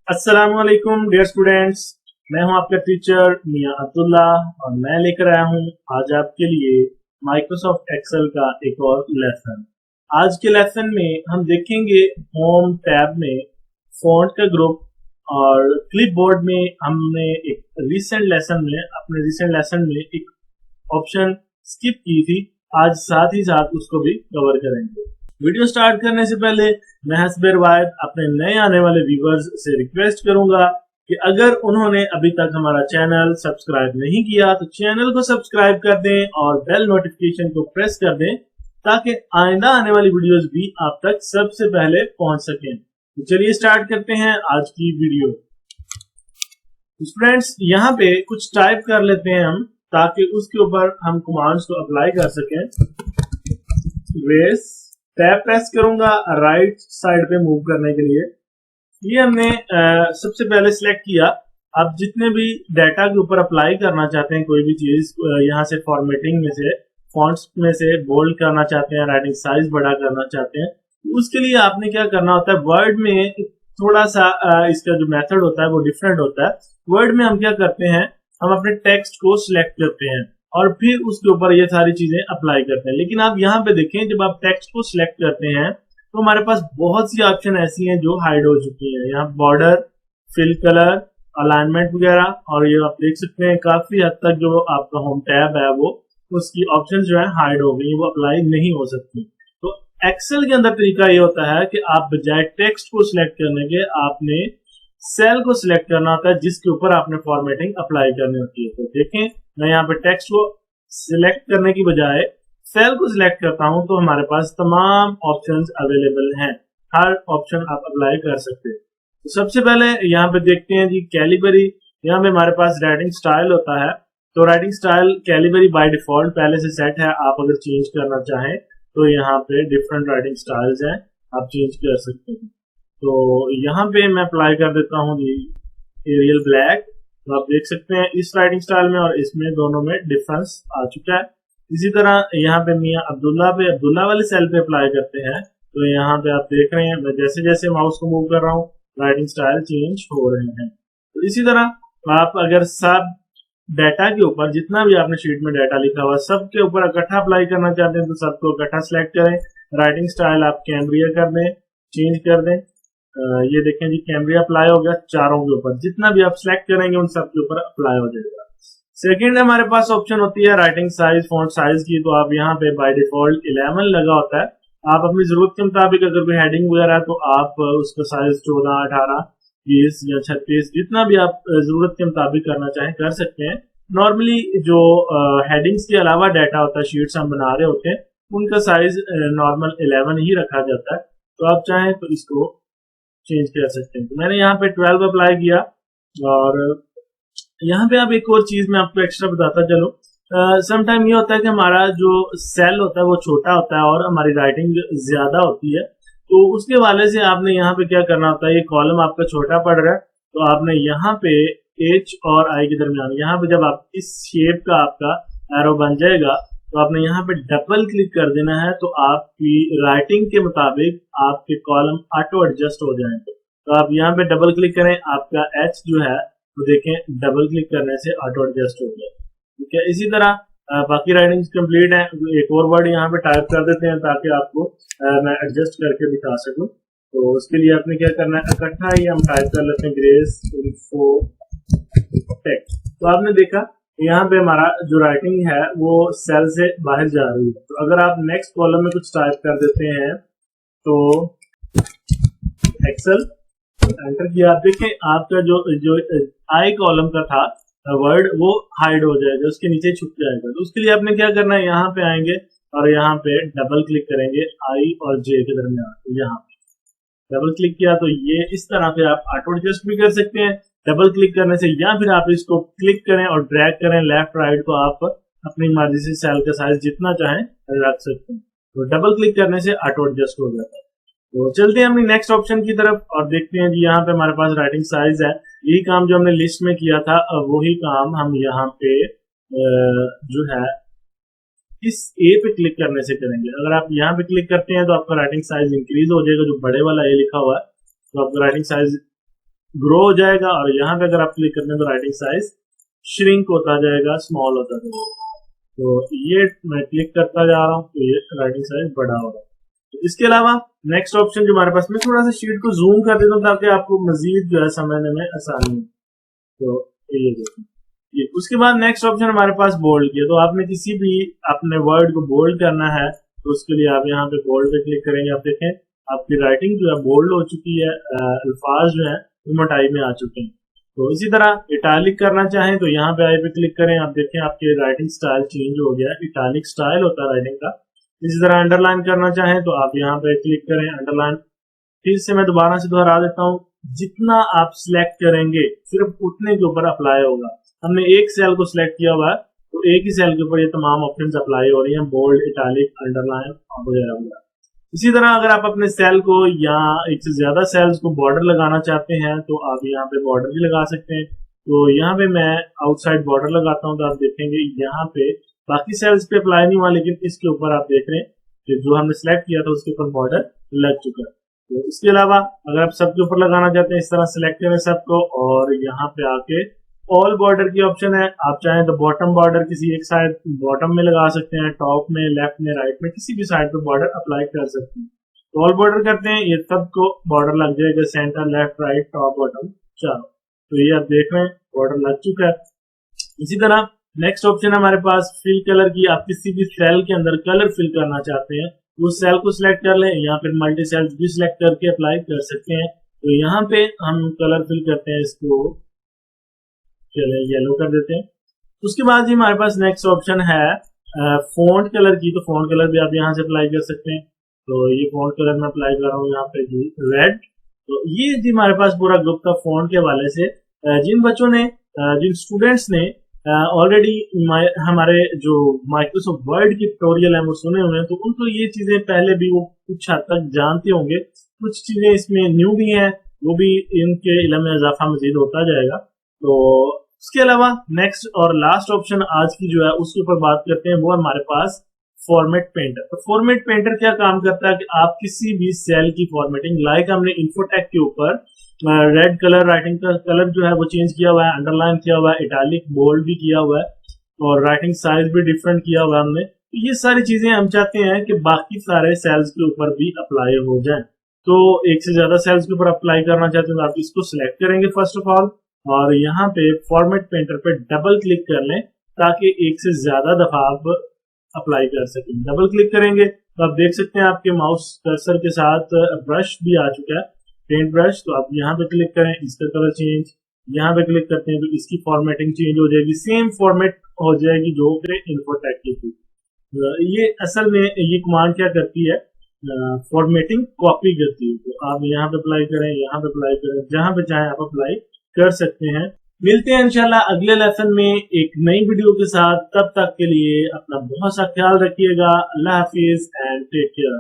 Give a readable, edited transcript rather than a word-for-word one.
अस्सलामुअलैकुम dear students, मैं हूं आपका टीचर मियां अब्दुल्ला और मैं लेकर आया हूं आज आपके लिए माइक्रोसॉफ्ट एक्सेल का एक और लेसन। आज के लेसन में हम देखेंगे होम टैब में फॉन्ट का ग्रुप और क्लिपबोर्ड में हमने एक अपने रिसेंट लेसन में एक ऑप्शन स्किप की थी। आज साथ ही साथ उसको भी कवर करेंगे। वीडियो स्टार्ट करने से पहले मैं हसबेर वाहिद अपने नए आने वाले व्यूवर्स से रिक्वेस्ट करूंगा कि अगर उन्होंने अभी तक हमारा चैनल सब्सक्राइब नहीं किया तो चैनल को सब्सक्राइब कर दें और बेल नोटिफिकेशन को प्रेस कर दें ताकि आइंदा आने वाली वीडियोस भी आप तक सबसे पहले पहुंच सकें। तो चलिए स्टार्ट करते हैं आज की वीडियो। स्टूडेंट्स, यहाँ पे कुछ टाइप कर लेते हैं हम ताकि उसके ऊपर हम कमांड्स को अप्लाई कर सकें। रेस टैब प्रेस करूंगा राइट साइड पे मूव करने के लिए। ये हमने सबसे पहले सिलेक्ट किया। आप जितने भी डाटा के ऊपर अप्लाई करना चाहते हैं कोई भी चीज, यहाँ से फॉर्मेटिंग में से फॉन्ट्स में से बोल्ड करना चाहते हैं, राइटिंग साइज बड़ा करना चाहते हैं, उसके लिए आपने क्या करना होता है, वर्ड में थोड़ा सा इसका जो मेथड होता है वो डिफरेंट होता है। वर्ड में हम क्या करते हैं, हम अपने टेक्स्ट को सिलेक्ट करते हैं और फिर उसके ऊपर ये सारी चीजें अप्लाई करते हैं। लेकिन आप यहाँ पे देखें, जब आप टेक्स्ट को सिलेक्ट करते हैं तो हमारे पास बहुत सी ऑप्शन ऐसी हैं जो हाइड हो चुकी हैं। यहाँ बॉर्डर, फिल कलर, अलाइनमेंट वगैरह, और ये आप देख सकते हैं काफी हद तक जो आपका होम टैब है वो उसकी ऑप्शन जो है हाइड हो गई, वो अप्लाई नहीं हो सकती। तो एक्सेल के अंदर तरीका ये होता है कि आप बजाय टेक्स्ट को सिलेक्ट करने के आपने सेल को सिलेक्ट करना होता है जिसके ऊपर आपने फॉर्मेटिंग अप्लाई करनी होती है। तो देखें, मैं यहाँ पे टेक्स्ट को सिलेक्ट करने की बजाय सेल को सिलेक्ट करता हूं तो हमारे पास तमाम ऑप्शंस अवेलेबल हैं, हर ऑप्शन आप अप्लाई कर सकते हैं। तो सबसे पहले यहाँ पे देखते हैं जी कैलिबरी। यहाँ पे हमारे पास राइटिंग स्टाइल होता है। तो writing style Calibri by default पहले से सेट है। आप अगर चेंज करना चाहें तो यहाँ पे डिफरेंट राइटिंग स्टाइल्स हैं, आप चेंज कर सकते हैं। तो यहाँ पे मैं अप्लाई कर देता हूँ जी एरियल ब्लैक। तो आप देख सकते हैं इस राइटिंग स्टाइल में और इसमें दोनों में डिफरेंस आ चुका है। इसी तरह यहाँ पे मियां अब्दुल्ला वाले सेल पे अप्लाई करते हैं। तो यहाँ पे आप देख रहे हैं मैं जैसे जैसे माउस को मूव कर रहा हूँ राइटिंग स्टाइल चेंज हो रहे हैं। तो इसी तरह आप अगर सब डाटा के ऊपर जितना भी आपने शीट में डाटा लिखा हुआ सब के ऊपर इकट्ठा अप्लाई करना चाहते हैं तो सबको इकट्ठा सिलेक्ट करें। राइटिंग स्टाइल आप कैम्ब्रिया कर दें, चेंज कर दें। ये देखें जी कैम्ब्रिया अप्लाई हो गया चारों के ऊपर, जितना भी आप सिलेक्ट करेंगे उन सब के ऊपर अप्लाई हो जाएगा। सेकंड हमारे पास ऑप्शन होती है राइटिंग साइज, फॉन्ट साइज की। तो आप यहाँ पे बाय डिफॉल्ट 11 लगा होता है। आप अपनी जरूरत के मुताबिक अगर कोई हेडिंग वगैरह है तो आप उसका साइज 14, 18, 20 या 36 जितना भी आप जरूरत के मुताबिक करना चाहें कर सकते हैं। नॉर्मली जो हेडिंग्स के अलावा डाटा होता है, शीट्स हम बना रहे होते हैं, उनका साइज नॉर्मल 11 ही रखा जाता है। तो आप चाहें तो इसको चेंज कर सकते हैं। तो मैंने यहाँ पे 12 अप्लाई किया। और यहाँ पे आप एक और चीज मैं आपको एक्स्ट्रा बताता चलो। समटाइम ये होता है कि हमारा जो सेल होता है वो छोटा होता है और हमारी राइटिंग ज्यादा होती है। तो उसके हवाले से आपने यहाँ पे क्या करना होता है, ये कॉलम आपका छोटा पड़ रहा है तो आपने यहाँ पे H और I के दरमियान, यहाँ पे जब आप इस शेप का आपका एरो बन जाएगा तो आपने यहाँ पे डबल क्लिक कर देना है। तो आपकी राइटिंग के मुताबिक आपके कॉलम ऑटो एडजस्ट हो जाएंगे। तो आप यहाँ पे डबल क्लिक करें, आपका H जो है तो देखें डबल क्लिक करने से ऑटो एडजस्ट हो गया। ठीक है, इसी तरह बाकी राइटिंग्स कंप्लीट है। एक और वर्ड यहाँ पे टाइप कर देते हैं ताकि आपको मैं एडजस्ट करके दिखा सकूं। तो उसके लिए आपने क्या करना है, इकट्ठा ही हम टाइप कर लेते हैं ग्रेस इन्फो टेक्स्ट। तो आपने देखा यहाँ पे हमारा जो राइटिंग है वो सेल से बाहर जा रही है। तो अगर आप नेक्स्ट कॉलम में कुछ टाइप कर देते हैं तो एक्सेल एंटर किया, आप देखें आपका जो आई कॉलम का था वर्ड वो हाइड हो जाएगा, उसके नीचे छुप जाएगा। तो उसके लिए आपने क्या करना है, यहाँ पे आएंगे और यहाँ पे डबल क्लिक करेंगे आई और जे के दरमियान। तो यहाँ पे डबल क्लिक किया तो ये इस तरह से आप ऑटो एडजस्ट भी कर सकते हैं डबल क्लिक करने से, या फिर आप इसको क्लिक करें और ड्रैग करें लेफ्ट राइट, तो आप अपनी मर्जी से सेल का साइज जितना चाहें रख सकते हैं। तो डबल क्लिक करने से ऑटो एडजस्ट हो जाता है। तो चलते हैं अपनी नेक्स्ट ऑप्शन की तरफ और देखते हैं जी यहाँ पे हमारे पास राइटिंग साइज है। यही काम जो हमने लिस्ट में किया था वही काम हम यहाँ पे जो है इस ए पे क्लिक करने से करेंगे। अगर आप यहाँ पे क्लिक करते हैं तो आपका राइटिंग साइज इंक्रीज हो जाएगा, जो बड़े वाला ए लिखा हुआ है तो आपका राइटिंग साइज ग्रो हो जाएगा और यहाँ पे अगर आप क्लिक करते हैं तो राइटिंग साइज श्रिंक होता जाएगा, स्मॉल होता जाएगा। तो ये मैं क्लिक करता जा रहा हूँ तो ये राइटिंग साइज बड़ा हो रहा है। तो इसके अलावा नेक्स्ट ऑप्शन जो हमारे पास, मैं थोड़ा सा शीट को जूम कर देता हूँ ताकि आपको मजीद जो है समझने में आसानी हो। तो ये देखिए, उसके बाद नेक्स्ट ऑप्शन हमारे पास बोल्ड की है। तो आपने किसी भी अपने वर्ड को बोल्ड करना है तो उसके लिए आप यहाँ पे बोल्ड पे क्लिक करेंगे। आप देखें आपकी राइटिंग जो है बोल्ड हो चुकी है, अल्फाज जो है मोटाई में आ चुके हैं। तो इसी तरह इटालिक करना चाहें तो यहाँ पे आई पे क्लिक करें। आप देखें आपके राइटिंग स्टाइल चेंज हो गया, इटालिक स्टाइल होता है राइटिंग का। इसी तरह अंडरलाइन करना चाहें तो आप यहाँ पे क्लिक करें अंडरलाइन। फिर से मैं दोबारा से दोहरा देता हूँ, जितना आप सिलेक्ट करेंगे सिर्फ उतने के ऊपर अप्लाई होगा। हमने एक सेल को सिलेक्ट किया हुआ है तो एक ही सेल के ऊपर ये तमाम ऑप्शंस अप्लाई हो रही हैं, बोल्ड, इटालिक, अंडरलाइन वगैरह वगैरह। इसी तरह अगर आप अपने सेल को या एक से ज्यादा सेल्स को बॉर्डर लगाना चाहते हैं तो आप यहाँ पे बॉर्डर भी लगा सकते हैं। तो यहाँ पे मैं आउटसाइड बॉर्डर लगाता हूँ तो आप देखेंगे यहाँ पे बाकी सेल्स पे अप्लाई नहीं हुआ, लेकिन इसके ऊपर आप देख रहे हैं कि जो हमने सिलेक्ट किया था उसके ऊपर बॉर्डर लग चुका है। तो इसके अलावा अगर आप सबके ऊपर लगाना चाहते हैं इस तरह सिलेक्ट करें सबको और यहाँ पे आके ऑल बॉर्डर की ऑप्शन है। आप चाहें तो बॉटम बॉर्डर किसी एक साइड बॉटम में लगा सकते हैं, टॉप में, लेफ्ट में, राइट में, किसी भी साइड पे बॉर्डर अप्लाई कर सकते हैं। तो ऑल बॉर्डर करते हैं, ये सबको बॉर्डर लग जाएगा, centre, left, right, top, bottom, चारों। तो ये आप देख रहे हैं बॉर्डर लग चुका है। इसी तरह नेक्स्ट ऑप्शन है हमारे पास फिल कलर की। आप किसी भी सेल के अंदर कलर फिल करना चाहते हैं उस सेल को सिलेक्ट कर लें या फिर मल्टी सेल्स भी सिलेक्ट करके अप्लाई कर सकते हैं। तो यहाँ पे हम कलर फिल करते हैं, इसको चले येलो कर देते हैं। उसके बाद ही हमारे पास नेक्स्ट ऑप्शन है फॉन्ट कलर की। तो फॉन्ट कलर भी आप यहाँ से अप्लाई कर सकते हैं। तो ये फॉन्ट कलर मैं अप्लाई कर रहा हूँ यहाँ पे जी रेड। तो ये जी हमारे पास पूरा ग्रुप का फॉन्ट के हवाले से जिन बच्चों ने जिन स्टूडेंट्स ने ऑलरेडी हमारे जो माइक्रोसॉफ्ट वर्ड की ट्यूटोरियल है वो सुने हुए हैं तो उनको ये चीजें पहले भी वो कुछ हद तक जानते होंगे। कुछ चीजें इसमें न्यू भी हैं, वो भी इनके इल्म में इजाफा मजीद होता जाएगा। तो उसके अलावा नेक्स्ट और लास्ट ऑप्शन आज की जो है उसके ऊपर बात करते हैं, वो हमारे पास फॉर्मेट पेंटर। तो फॉर्मेट पेंटर क्या काम करता है कि आप किसी भी सेल की फॉर्मेटिंग, लाइक हमने इन्फोटेक के ऊपर रेड कलर राइटिंग का कलर जो है वो चेंज किया हुआ है, अंडरलाइन किया हुआ है, इटालिक बोल्ड भी किया हुआ है और राइटिंग साइज भी डिफरेंट किया हुआ है हमने। तो ये सारी चीजें हम चाहते हैं कि बाकी सारे सेल्स के ऊपर भी अप्लाई हो जाए। तो एक से ज्यादा सेल्स के ऊपर अप्लाई करना चाहते हैं तो आप इसको सिलेक्ट करेंगे फर्स्ट ऑफ ऑल और यहाँ पे फॉर्मेट पेंटर पे डबल क्लिक कर लें ताकि एक से ज्यादा दफा आप अप्लाई कर सकें। डबल क्लिक करेंगे तो आप देख सकते हैं आपके माउस कर्सर के साथ ब्रश भी आ चुका है, पेंट ब्रश। तो आप यहाँ पे क्लिक करें, इसका कलर चेंज, यहाँ पे क्लिक करते हैं तो इसकी फॉर्मेटिंग चेंज हो जाएगी, सेम फॉर्मेट हो जाएगी जो इन्फोटेक की थी। ये असल में ये कमांड क्या करती है, फॉर्मेटिंग कॉपी करती है। तो आप यहाँ पे अप्लाई करें, यहाँ पे अप्लाई करें, जहां पे चाहें आप अप्लाई कर सकते हैं। मिलते हैं इंशाल्लाह अगले लेसन में एक नई वीडियो के साथ। तब तक के लिए अपना बहुत सा ख्याल रखिएगा। अल्लाह हाफिज एंड टेक केयर।